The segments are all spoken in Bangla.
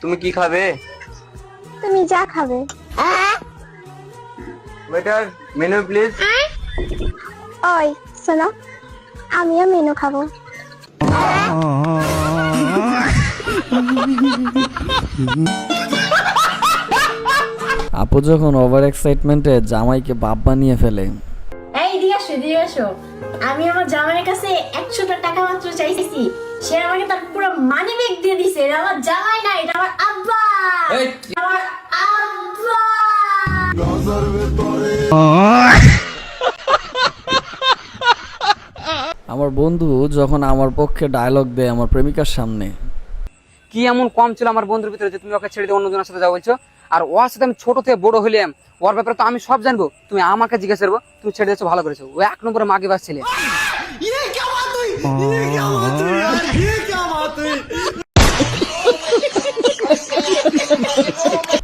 তুমি কি খাবে? তুমি যা খাবে। Waiter, menu please. ওই শোনো, আমিও মেনু খাবো। আপু যখন ওভার এক্সাইটমেন্টে জামাইকে বাপ বানিয়ে ফেলে। এই দিয়ে আসো আমি আমার জামাইয়ের কাছে 100 টাকা মাত্র চাইছি, সে আমাকে তার পুরো মানি ব্যাগ দিয়ে দিছে। এটা আমার জামাই না, এটা আমার আব্বা। আমার আব্বা। আমার বন্ধু যখন আমার পক্ষে ডায়লগ দেয় আমার প্রেমিকার সামনে। কি এমন কম ছিল আমার বন্ধুর ভিতরে যে তুমি ওকে ছেড়ে দিয়ে অন্যজনের সাথে যাও বলছো? আর ওর সাথে আমি ছোট থেকে বড় হইলাম, ওর ব্যাপারে তো আমি সব জানবো। তুমি আমাকে জিজ্ঞাসা করবো, তুমি ছেড়ে দিয়েছো ভালো করেছো। ও 1 নম্বরে মাকে বাস ছেলে।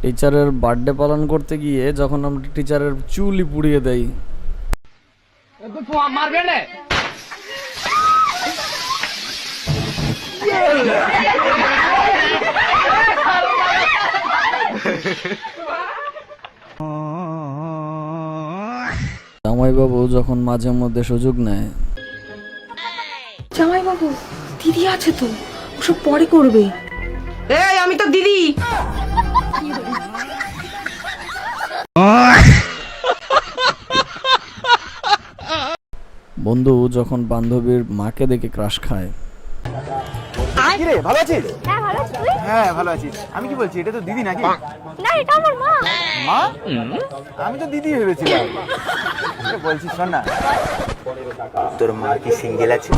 টিচারের বার্থডে পালন করতে গিয়ে যখন আমরা টিচারের চুলই পুড়িয়ে দেই। জামাইবাবু যখন মাঝে মধ্যে সুযোগ নেয়। জামাইবাবু, দিদি আছে তো, ওসব পরে করবে। এই আমি তো দিদি। বন্ধু যখন বান্ধবীর মাকে দেখে ক্রাশ খায়। কি রে, ভালো আছিস? হ্যাঁ ভালো আছি, তুই? হ্যাঁ ভালো আছি। আমি কি বলছি, এটা তো দিদি নাকি? না, এটা আমার মা। মা? আমি তো দিদি ভেবেছিলাম। বলছি শোন না, তোর মা কি সিঙ্গেল আছে?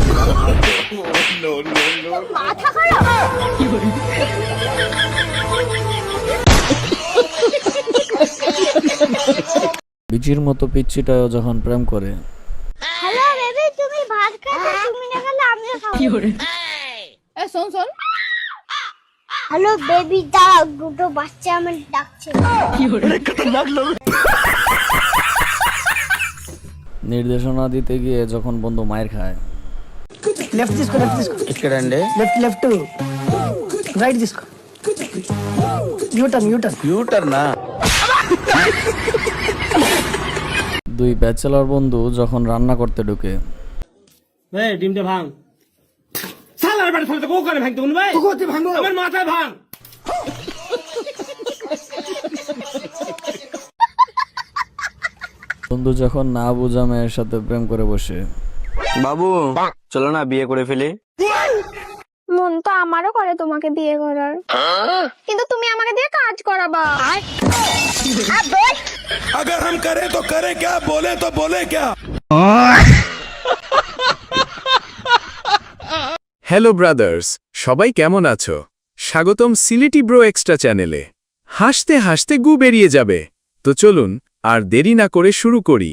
মাথা খারাপ। বিচির মতো পিচ্চিটাও যখন প্রেম করে। হ্যালো বেবি, তুমি ভাত খাবে? তুমি না খেলে আমিও খাবো। এই শোন শোন, হ্যালো বেবি, দাও, দুটো বাচ্চা আমার ডাকছে। নির্দেশনা দিতে গিয়ে যখন বন্ধু মায়ের খায়। लेफ्ट जिसको ఎక్కడండి? लेफ्ट लेफ्ट राइट जिसको यू टर्न యూటర్నా? দুই ব্যাচেলর বন্ধু যখন রান্না করতে ঢুকে। এই ডিমটা ভাঙ। সালার বাড়ি ফেলতে কো করে ভাঙতে বলবে? কোকোতে ভাঙো আমার মাথায় ভাঙ। বন্ধু যখন না বোঝা মেয়ের সাথে প্রেম করে বসে। বাবু চলো না বিয়ে করে ফেলি। মন তো আমারও করে তোমাকে বিয়ে করার, কিন্তু তুমি আমাকে দিয়ে কাজ করাবা। अगर हम करें तो करें क्या, बोले तो बोले क्या। হ্যালো ব্রাদার্স, সবাই কেমন আছো? স্বাগতম সিলেটি ব্রো এক্সট্রা চ্যানেলে। হাসতে হাসতে গু বেরিয়ে যাবে। তো চলুন আর দেরি না করে শুরু করি।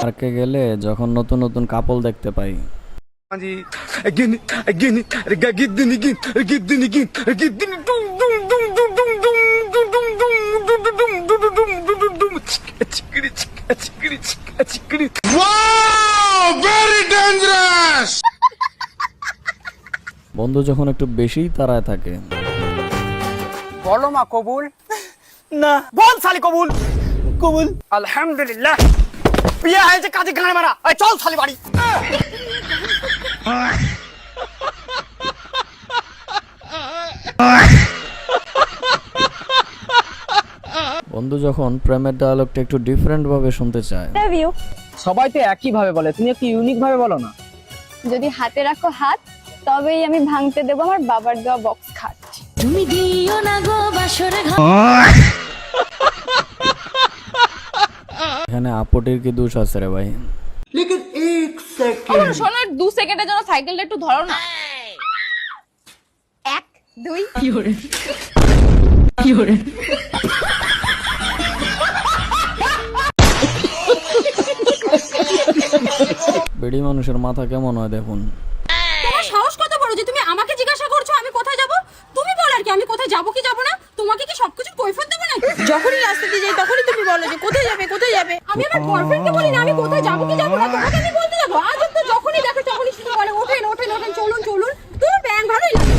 পার্কে গেলে যখন নতুন নতুন কাপল দেখতে পাই। বন্ধু যখন একটু বেশিই তাড়ায় থাকে। বলো মা কবুল। না বল সালি কবুল কবুল আলহামদুলিল্লাহ, বিয়ে হয়েছে, কাজে গান মারা। এই চল শালি বাড়ি। বন্ধু যখন প্রেমের ডায়লগটা একটু ডিফারেন্ট ভাবে শুনতে চায়। সবাই তো একই ভাবে বলে, তুমি একটু ইউনিক ভাবে বলো না। যদি হাতে রাখো হাত, তবেই আমি ভাঙতে দেবো আমার বাবার দেওয়া বক্স খাট। তুমি দিও না গো বাসরে ঘর। এখানে আপটের কি দোষ আছে রে ভাই? শোনো, 2 সেকেন্ডের জন্য সাইকেলটা একটু ধরো না। 1 2 কি করে বেড়ি মানুষের মাথা কেমন হয় দেখুন। তোমার সাহস কত বড় যে তুমি আমাকে জিজ্ঞাসা করছো আমি কোথায় যাব? তুমি বল আর কি, আমি কোথায় যাব কি যাব না? তোমাকে কি সবকিছু কৈফিয়ত দেব নাকি? যখনই রাস্তা দিয়ে যাই তখনই তুমি বলো যে কোথায় যাবে কোথায় যাবে। আমি আমার বয়ফ্রেন্ডকে বলি না আমি কোথায় যাবো কি যাবো না, তোমাকে আমি বলতে যাবো। আজ তো যখনই দেখো তখনই শুধু বলে ওঠেন ওঠেন ওঠেন চলুন চলুন। তুমি ব্যাং ভালোই লাগে।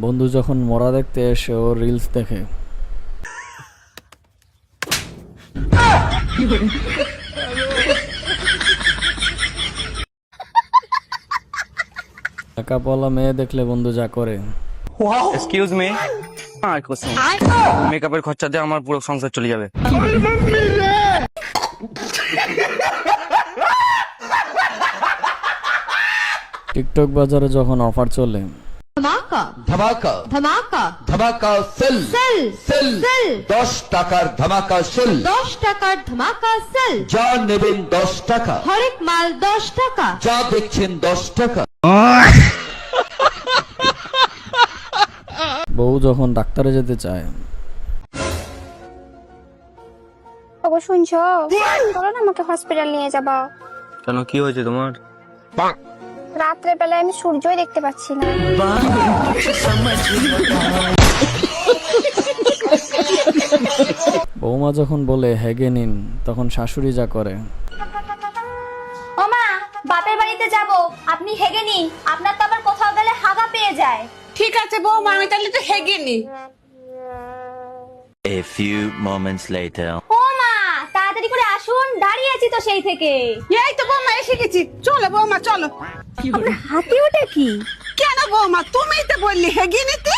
বন্ধু যখন মরা দেখতে এসে ও রিলস দেখে। মেকআপওয়ালা মেয়ে দেখলে বন্ধু যা করে। এক্সকিউজ মি, মেকআপের খরচা দিয়ে আমার পুরো সংসার চলে যাবে। টিকটক বাজারে যখন অফার চলে, ধামাকা ধামাকা ধামাকা সেল সেল সেল 10 টাকার ধামাকা সেল 10 টাকার ধামাকা সেল। যা নেবেন 10 টাকা, হরেক মাল 10 টাকা। যা দেখছেন 10 টাকা। বউ যখন ডাক্তারে যেতে চায়, ওগো শুনছো, চলো না আমাকে হসপিটাল নিয়ে যাবা। কেন, কি হয়েছে তোমার? রাত্রে বেলায় আমি সূর্যই দেখতে পাচ্ছি না। বৌমা যখন বলে হেগে নিন, তখন শাশুড়ি যা করে। ও মা, বাপের বাড়িতে যাব, আপনি হেগে নিন, আপনার তো আবার কোথাও গেলে হাগা পেয়ে যায়। ঠিক আছে বৌমা, আমি তাহলে তো হেগে নি। A few moments later. ও মা, তাড়াতাড়ি করে আসুন, দাঁড়িয়ে আছি তো সেই থেকে। এই তো বৌমা এসে গেছি, চলো বৌমা চলো। হাতে ওটা কি? কেন বৌমা, তুমিই তো বললি হেগে নিতে।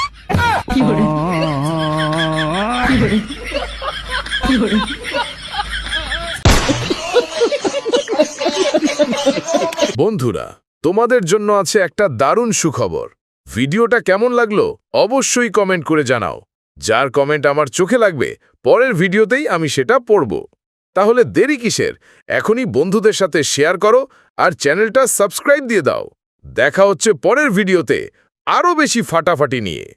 বন্ধুরা, তোমাদের জন্য আছে একটা দারুণ সুখবর। ভিডিওটা কেমন লাগলো অবশ্যই কমেন্ট করে জানাও। যার কমেন্ট আমার চোখে লাগবে, পরের ভিডিওতেই আমি সেটা পড়ব। তাহলে দেরি কিসের, এখনই বন্ধুদের সাথে শেয়ার করো আর চ্যানেলটা সাবস্ক্রাইব দিয়ে দাও। দেখা হচ্ছে পরের ভিডিওতে আরও বেশি ফাটাফাটি নিয়ে।